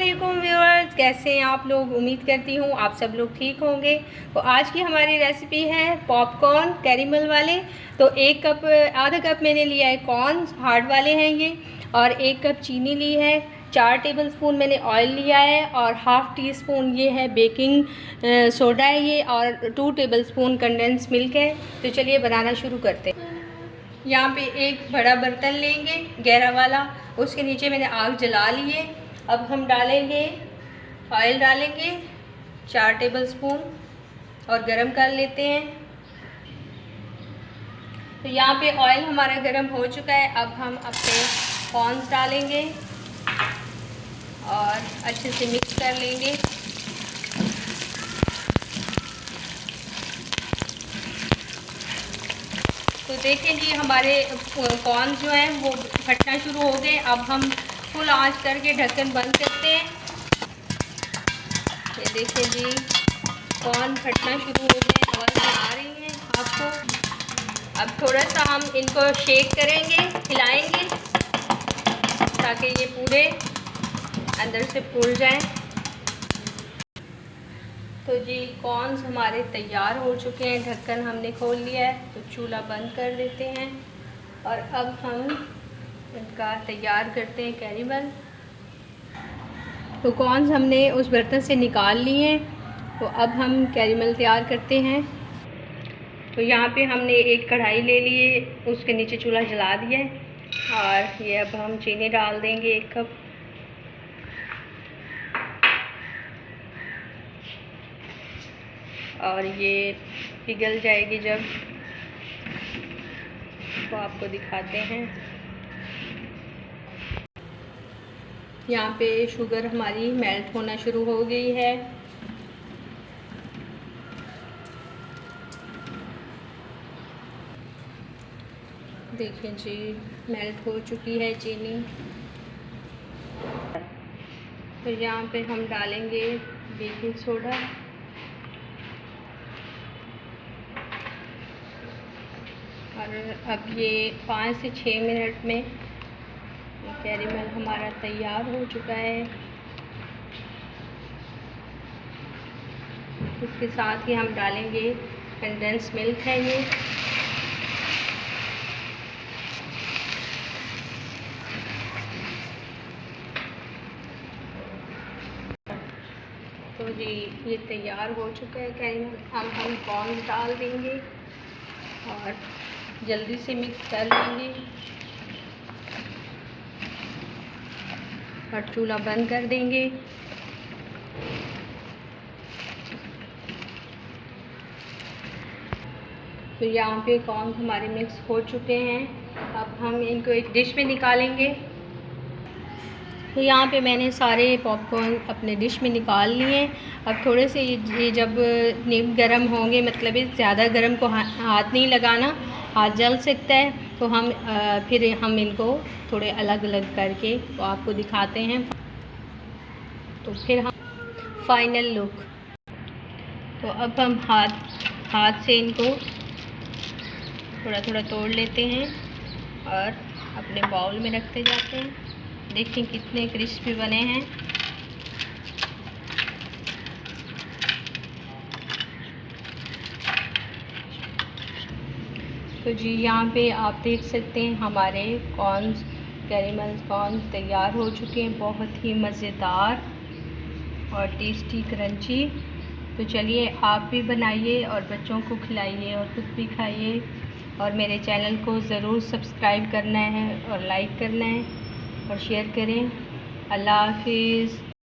वालेकुम व्यूअर्स, कैसे हैं आप लोग। उम्मीद करती हूँ आप सब लोग ठीक होंगे। तो आज की हमारी रेसिपी है पॉपकॉर्न कैरेमल वाले। तो आधा कप मैंने लिया है कॉर्न, हार्ड वाले हैं ये, और 1 कप चीनी ली है। 4 टेबलस्पून मैंने ऑयल लिया है और हाफ़ टी स्पून ये है बेकिंग सोडा है ये, और 2 टेबलस्पून कंडेंस मिल्क है। तो चलिए बनाना शुरू करते हैं। यहाँ पे एक बड़ा बर्तन लेंगे गहरा वाला, उसके नीचे मैंने आग जला ली है। अब हम डालेंगे ऑयल, डालेंगे 4 टेबलस्पून और गरम कर लेते हैं। तो यहाँ पे ऑयल हमारा गरम हो चुका है। अब हम अपने कॉर्न्स डालेंगे और अच्छे से मिक्स कर लेंगे। तो देखें जी, हमारे कॉर्न जो हैं वो फटना शुरू हो गए। अब हम फुल आंच करके ढक्कन बंद करते हैं। ये देखें जी, कॉर्न फटना शुरू हो गए, आवाज़ आ रही है आपको। अब थोड़ा सा हम इनको शेक करेंगे, हिलाएंगे ताकि ये पूरे अंदर से फूल जाएं। तो जी कॉर्न्स हमारे तैयार हो चुके हैं, ढक्कन हमने खोल लिया है। तो चूल्हा बंद कर देते हैं और अब हम इनका तैयार करते हैं कैरेमल। तो कॉर्न्स हमने उस बर्तन से निकाल लिए हैं। तो अब हम कैरेमल तैयार करते हैं। तो यहाँ पे हमने एक कढ़ाई ले ली है, उसके नीचे चूल्हा जला दिया है और ये अब हम चीनी डाल देंगे 1 कप। और ये पिघल जाएगी जब, तो आपको दिखाते हैं। यहाँ पे शुगर हमारी मेल्ट होना शुरू हो गई है। देखिए जी, मेल्ट हो चुकी है चीनी। तो यहाँ पे हम डालेंगे बेकिंग सोडा और अब ये 5 से 6 मिनट में कैरेमल हमारा तैयार हो चुका है। इसके साथ ही हम डालेंगे कंडेंस मिल्क है ये। तो जी ये तैयार हो चुका है कैरेमल। अब हम कॉर्न डाल देंगे और जल्दी से मिक्स कर लेंगे और चूल्हा बंद कर देंगे। तो यहाँ पे कॉर्न हमारे मिक्स हो चुके हैं। अब हम इनको एक डिश में निकालेंगे। तो यहाँ पे मैंने सारे पॉपकॉर्न अपने डिश में निकाल लिए हैं। अब थोड़े से ये जब गरम होंगे, मतलब ज़्यादा गरम को हाथ नहीं लगाना, हाथ जल सकता है। तो हम फिर हम इनको थोड़े अलग अलग करके तो आपको दिखाते हैं। तो फिर हम फाइनल लुक। तो अब हम हाथ से इनको थोड़ा थोड़ा तोड़ लेते हैं और अपने बाउल में रखते जाते हैं। देखिए कितने क्रिस्पी बने हैं। तो जी यहाँ पे आप देख सकते हैं हमारे कैरेमल कॉर्न्स तैयार हो चुके हैं, बहुत ही मज़ेदार और टेस्टी क्रंची। तो चलिए आप भी बनाइए और बच्चों को खिलाइए और खुद भी खाइए। और मेरे चैनल को ज़रूर सब्सक्राइब करना है और लाइक करना है और शेयर करें। अल्लाह हाफिज़।